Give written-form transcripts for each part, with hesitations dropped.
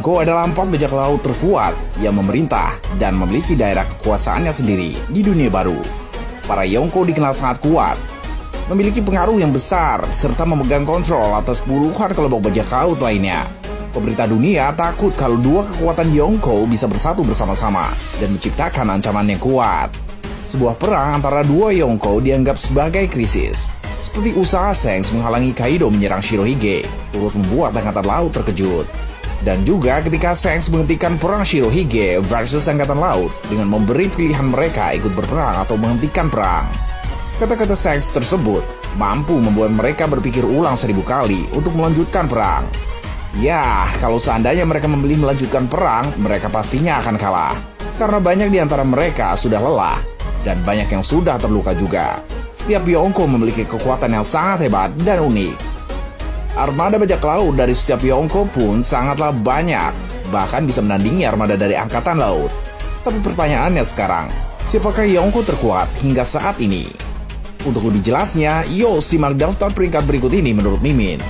Yonko adalah 4 bajak laut terkuat yang memerintah dan memiliki daerah kekuasaannya sendiri di dunia baru. Para Yonko dikenal sangat kuat, memiliki pengaruh yang besar, serta memegang kontrol atas puluhan kelompok bajak laut lainnya. Pemerintah dunia takut kalau dua kekuatan Yonko bisa bersatu bersama-sama dan menciptakan ancaman yang kuat. Sebuah perang antara dua Yonko dianggap sebagai krisis. Seperti usaha Shanks menghalangi Kaido menyerang Shirohige, turut membuat Angkatan Laut terkejut. Dan juga ketika Shanks menghentikan perang Shirohige versus Angkatan Laut dengan memberi pilihan mereka ikut berperang atau menghentikan perang. Kata-kata Shanks tersebut mampu membuat mereka berpikir ulang 1000 kali untuk melanjutkan perang. Ya, kalau seandainya mereka memilih melanjutkan perang, mereka pastinya akan kalah. Karena banyak di antara mereka sudah lelah, dan banyak yang sudah terluka juga. Setiap Yonko memiliki kekuatan yang sangat hebat dan unik. Armada bajak laut dari setiap Yonko pun sangatlah banyak, bahkan bisa menandingi armada dari Angkatan Laut. Tapi pertanyaannya sekarang, siapakah Yonko terkuat hingga saat ini? Untuk lebih jelasnya, yuk simak daftar peringkat berikut ini menurut Mimin.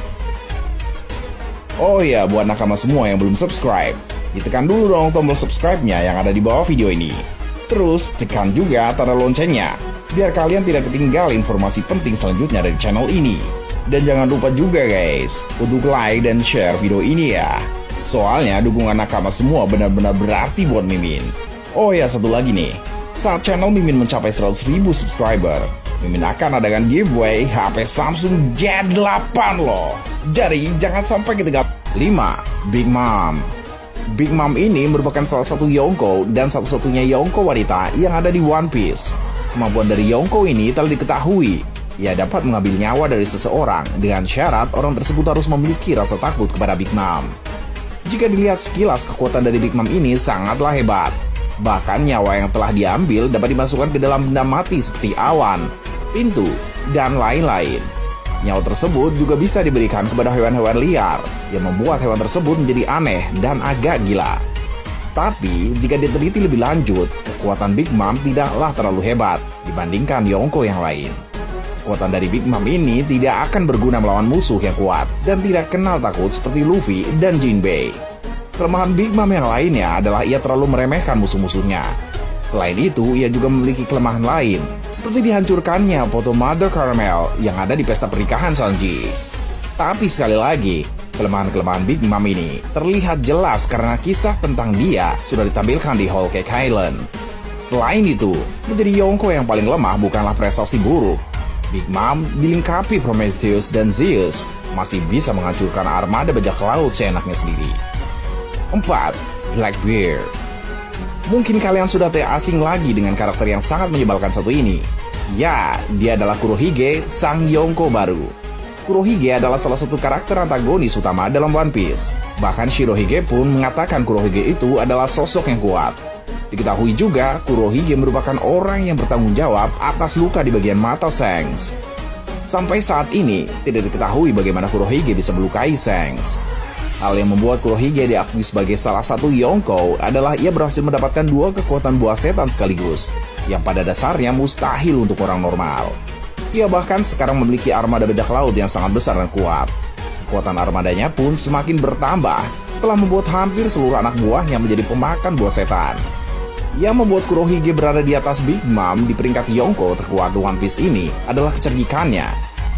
Oh ya, buat nakama semua yang belum subscribe, ditekan dulu dong tombol subscribe-nya yang ada di bawah video ini. Terus tekan juga tanda loncengnya, biar kalian tidak ketinggalan informasi penting selanjutnya dari channel ini. Dan jangan lupa juga guys, untuk like dan share video ini ya. Soalnya dukungan nakama semua benar-benar berarti buat Mimin. Oh ya, satu lagi nih, saat channel Mimin mencapai 100.000 subscriber, Mimin akan adakan giveaway HP Samsung Z8 loh. Jadi jangan sampai ketinggalan. 5. Big Mom. Big Mom ini merupakan salah satu Yonko dan satu-satunya Yonko wanita yang ada di One Piece. Kemampuan dari Yonko ini telah diketahui. Ia dapat mengambil nyawa dari seseorang dengan syarat orang tersebut harus memiliki rasa takut kepada Big Mom. Jika dilihat sekilas, kekuatan dari Big Mom ini sangatlah hebat. Bahkan nyawa yang telah diambil dapat dimasukkan ke dalam benda mati seperti awan, pintu, dan lain-lain. Nyawa tersebut juga bisa diberikan kepada hewan-hewan liar yang membuat hewan tersebut menjadi aneh dan agak gila. Tapi jika diteliti lebih lanjut, kekuatan Big Mom tidaklah terlalu hebat dibandingkan Yonko yang lain. Kekuatan dari Big Mom ini tidak akan berguna melawan musuh yang kuat dan tidak kenal takut seperti Luffy dan Jinbei. Kelemahan Big Mom yang lainnya adalah ia terlalu meremehkan musuh-musuhnya. Selain itu, ia juga memiliki kelemahan lain, seperti dihancurkannya foto Mother Caramel yang ada di pesta pernikahan Sanji. Tapi sekali lagi, kelemahan-kelemahan Big Mom ini terlihat jelas karena kisah tentang dia sudah ditampilkan di Whole Cake Island. Selain itu, menjadi Yonko yang paling lemah bukanlah prestasi buruk. Big Mom dilengkapi Prometheus dan Zeus masih bisa menghancurkan armada bajak laut seenaknya sendiri. 4. Blackbeard. Mungkin kalian sudah tak asing lagi dengan karakter yang sangat menyebalkan satu ini. Ya, dia adalah Kurohige, sang Yonko baru. Kurohige adalah salah satu karakter antagonis utama dalam One Piece. Bahkan Shirohige pun mengatakan Kurohige itu adalah sosok yang kuat. Diketahui juga, Kurohige merupakan orang yang bertanggung jawab atas luka di bagian mata Shanks. Sampai saat ini, tidak diketahui bagaimana Kurohige bisa melukai Shanks. Hal yang membuat Kurohige diakui sebagai salah satu Yonko adalah ia berhasil mendapatkan 2 kekuatan buah setan sekaligus, yang pada dasarnya mustahil untuk orang normal. Ia bahkan sekarang memiliki armada bajak laut yang sangat besar dan kuat. Kekuatan armadanya pun semakin bertambah setelah membuat hampir seluruh anak buahnya menjadi pemakan buah setan. Yang membuat Kurohige berada di atas Big Mom di peringkat Yonko terkuat di One Piece ini adalah kecerdikannya.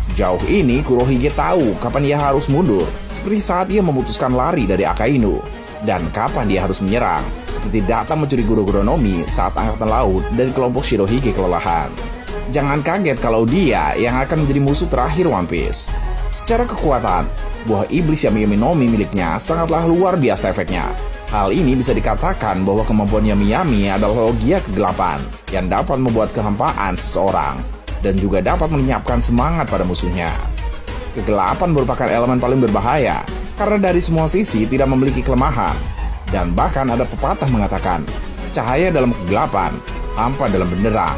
Sejauh ini, Kurohige tahu kapan ia harus mundur, seperti saat ia memutuskan lari dari Akainu, dan kapan dia harus menyerang, seperti datang mencuri Guro-Guro Nomi saat Angkatan Laut dari kelompok Shirohige kelelahan. Jangan kaget kalau dia yang akan menjadi musuh terakhir One Piece. Secara kekuatan, buah iblis Yami-Yami Nomi miliknya sangatlah luar biasa efeknya. Hal ini bisa dikatakan bahwa kemampuan Yami-Yami adalah logia kegelapan yang dapat membuat kehampaan seseorang dan juga dapat melenyapkan semangat pada musuhnya. Kegelapan merupakan elemen paling berbahaya karena dari semua sisi tidak memiliki kelemahan. Dan bahkan ada pepatah mengatakan, cahaya dalam kegelapan, hampa dalam benderang.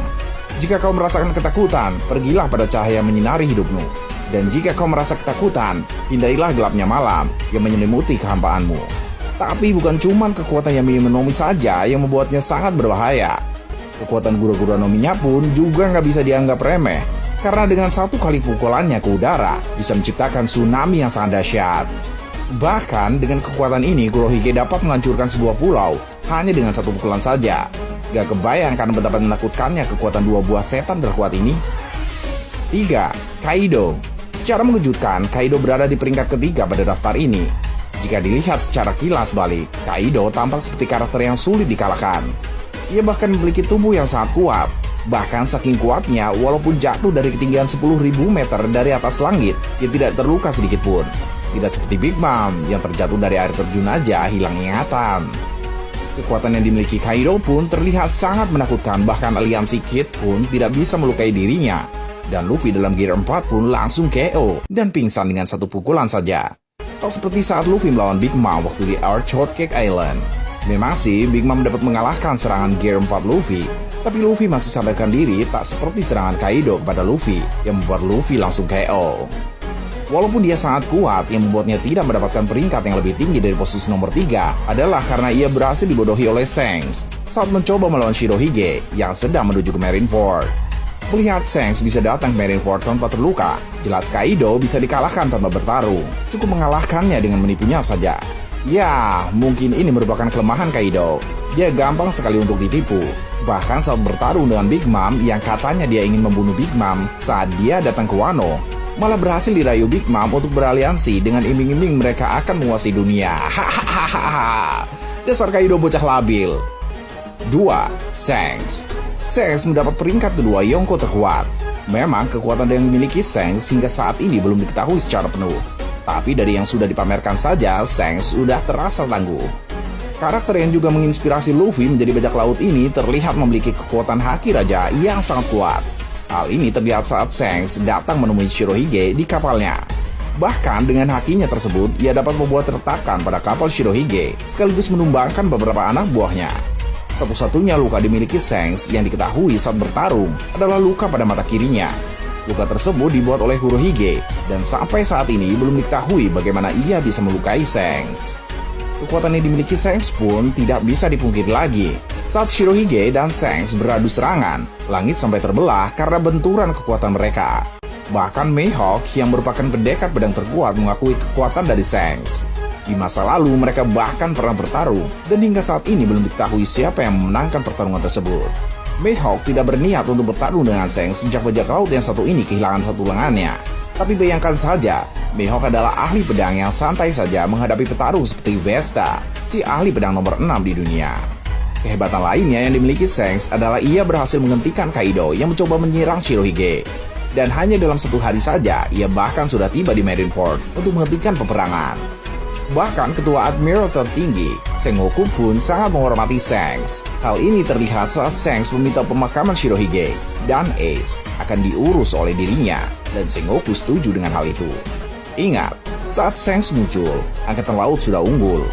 Jika kau merasakan ketakutan, pergilah pada cahaya yang menyinari hidupmu. Dan jika kau merasa ketakutan, hindarilah gelapnya malam yang menyelimuti kehampaanmu. Tapi bukan cuma kekuatan Yami-Yami Nomi saja yang membuatnya sangat berbahaya. Kekuatan Guro-Guro Nominya pun juga nggak bisa dianggap remeh, karena dengan satu kali pukulannya ke udara bisa menciptakan tsunami yang sangat dahsyat. Bahkan dengan kekuatan ini, Kurohige dapat menghancurkan sebuah pulau hanya dengan satu pukulan saja. Gak kebayang kan betapa menakutkannya kekuatan dua buah setan terkuat ini. 3. Kaido. Secara mengejutkan, Kaido berada di peringkat ketiga pada daftar ini. Jika dilihat secara kilas balik, Kaido tampak seperti karakter yang sulit dikalahkan. Ia bahkan memiliki tubuh yang sangat kuat. Bahkan saking kuatnya, walaupun jatuh dari ketinggian 10.000 meter dari atas langit, ia tidak terluka sedikit pun. Tidak seperti Big Mom yang terjatuh dari air terjun aja hilang ingatan. Kekuatan yang dimiliki Kaido pun terlihat sangat menakutkan, bahkan aliansi Kid pun tidak bisa melukai dirinya. Dan Luffy dalam Gear 4 pun langsung KO dan pingsan dengan satu pukulan saja. Tak seperti saat Luffy melawan Big Mom waktu di Arch Hot Cake Island. Memang sih Big Mom dapat mengalahkan serangan Gear 4 Luffy, tapi Luffy masih sadarkan diri tak seperti serangan Kaido kepada Luffy yang membuat Luffy langsung KO. Walaupun dia sangat kuat, yang membuatnya tidak mendapatkan peringkat yang lebih tinggi dari posisi nomor 3 adalah karena ia berhasil dibodohi oleh Shanks saat mencoba melawan Shirohige yang sedang menuju ke Marineford. Melihat Shanks bisa datang ke Marineford tanpa terluka, jelas Kaido bisa dikalahkan tanpa bertarung. Cukup mengalahkannya dengan menipunya saja. Ya, mungkin ini merupakan kelemahan Kaido. Dia gampang sekali untuk ditipu. Bahkan saat bertarung dengan Big Mom yang katanya dia ingin membunuh Big Mom saat dia datang ke Wano, malah berhasil dirayu Big Mom untuk beraliansi dengan iming-iming mereka akan menguasai dunia. Hahaha. Dasar Kaido bocah labil. 2. Shanks. Shanks mendapat peringkat kedua Yonko terkuat. Memang kekuatan yang dimiliki Shanks hingga saat ini belum diketahui secara penuh. Tapi dari yang sudah dipamerkan saja, Shanks sudah terasa tangguh. Karakter yang juga menginspirasi Luffy menjadi bajak laut ini terlihat memiliki kekuatan haki raja yang sangat kuat. Hal ini terlihat saat Shanks datang menemui Shirohige di kapalnya. Bahkan dengan hakinya tersebut, ia dapat membuat retakan pada kapal Shirohige, sekaligus menumbangkan beberapa anak buahnya. Satu-satunya luka dimiliki Shanks yang diketahui saat bertarung adalah luka pada mata kirinya. Luka tersebut dibuat oleh Kurohige, dan sampai saat ini belum diketahui bagaimana ia bisa melukai Shanks. Kekuatan yang dimiliki Shanks pun tidak bisa dipungkiri lagi. Saat Shirohige dan Shanks beradu serangan, langit sampai terbelah karena benturan kekuatan mereka. Bahkan Mihawk yang merupakan pendekar pedang terkuat mengakui kekuatan dari Shanks. Di masa lalu mereka bahkan pernah bertarung, dan hingga saat ini belum diketahui siapa yang memenangkan pertarungan tersebut. Mihawk tidak berniat untuk bertarung dengan Shanks sejak bajak laut yang satu ini kehilangan satu lengannya. Tapi bayangkan saja, Mihawk adalah ahli pedang yang santai saja menghadapi petarung seperti Vesta, si ahli pedang nomor 6 di dunia. Kehebatan lainnya yang dimiliki Shanks adalah ia berhasil menghentikan Kaido yang mencoba menyerang Shirohige. Dan hanya dalam satu hari saja, ia bahkan sudah tiba di Marineford untuk menghentikan peperangan. Bahkan ketua Admiral tertinggi, Sengoku pun sangat menghormati Shanks. Hal ini terlihat saat Shanks meminta pemakaman Shirohige dan Ace akan diurus oleh dirinya, dan Sengoku setuju dengan hal itu. Ingat, saat Shanks muncul, angkatan laut sudah unggul.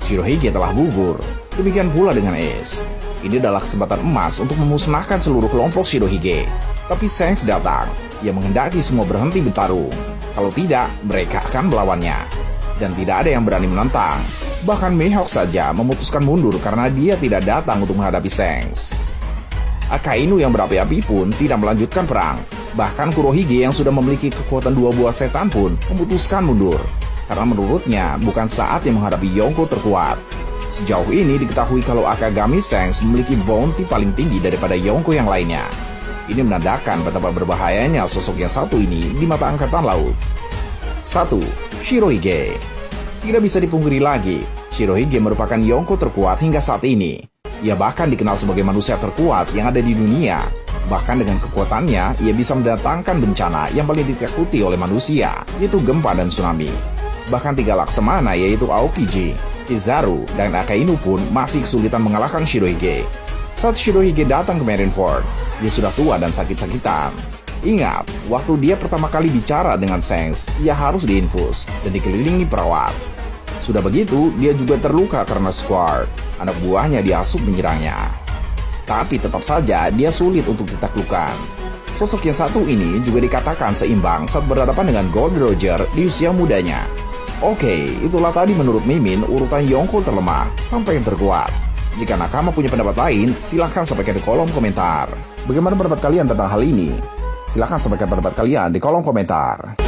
Shirohige telah gugur, demikian pula dengan Ace. Ini adalah kesempatan emas untuk memusnahkan seluruh kelompok Shirohige. Tapi Shanks datang, ia menghendaki semua berhenti bertarung. Kalau tidak, mereka akan melawannya. Dan tidak ada yang berani menentang. Bahkan Mihawk saja memutuskan mundur karena dia tidak datang untuk menghadapi Shanks. Akainu yang berapi-api pun tidak melanjutkan perang. Bahkan Kurohige yang sudah memiliki kekuatan dua buah setan pun memutuskan mundur. Karena menurutnya bukan saatnya menghadapi Yonko terkuat. Sejauh ini diketahui kalau Akagami Shanks memiliki bounty paling tinggi daripada Yonko yang lainnya. Ini menandakan betapa berbahayanya sosok yang satu ini di mata angkatan laut. 1. Shirohige. Tidak bisa dipungkiri lagi, Shirohige merupakan Yonko terkuat hingga saat ini. Ia bahkan dikenal sebagai manusia terkuat yang ada di dunia. Bahkan dengan kekuatannya, ia bisa mendatangkan bencana yang paling ditakuti oleh manusia, yaitu gempa dan tsunami. Bahkan 3 laksamana yaitu Aokiji, Kizaru, dan Akainu pun masih kesulitan mengalahkan Shirohige. Saat Shirohige datang ke Marineford, dia sudah tua dan sakit-sakitan. Ingat, waktu dia pertama kali bicara dengan Shanks, ia harus diinfus dan dikelilingi perawat. Sudah begitu, dia juga terluka karena Squard, anak buahnya diasup menyerangnya. Tapi tetap saja dia sulit untuk ditaklukkan. Sosok yang satu ini juga dikatakan seimbang saat berhadapan dengan Gold Roger di usia mudanya. Oke, itulah tadi menurut Mimin urutan Yonko terlemah sampai yang terkuat. Jika nakama punya pendapat lain, silahkan sampaikan di kolom komentar. Bagaimana pendapat kalian tentang hal ini? Silahkan sampaikan pendapat kalian di kolom komentar.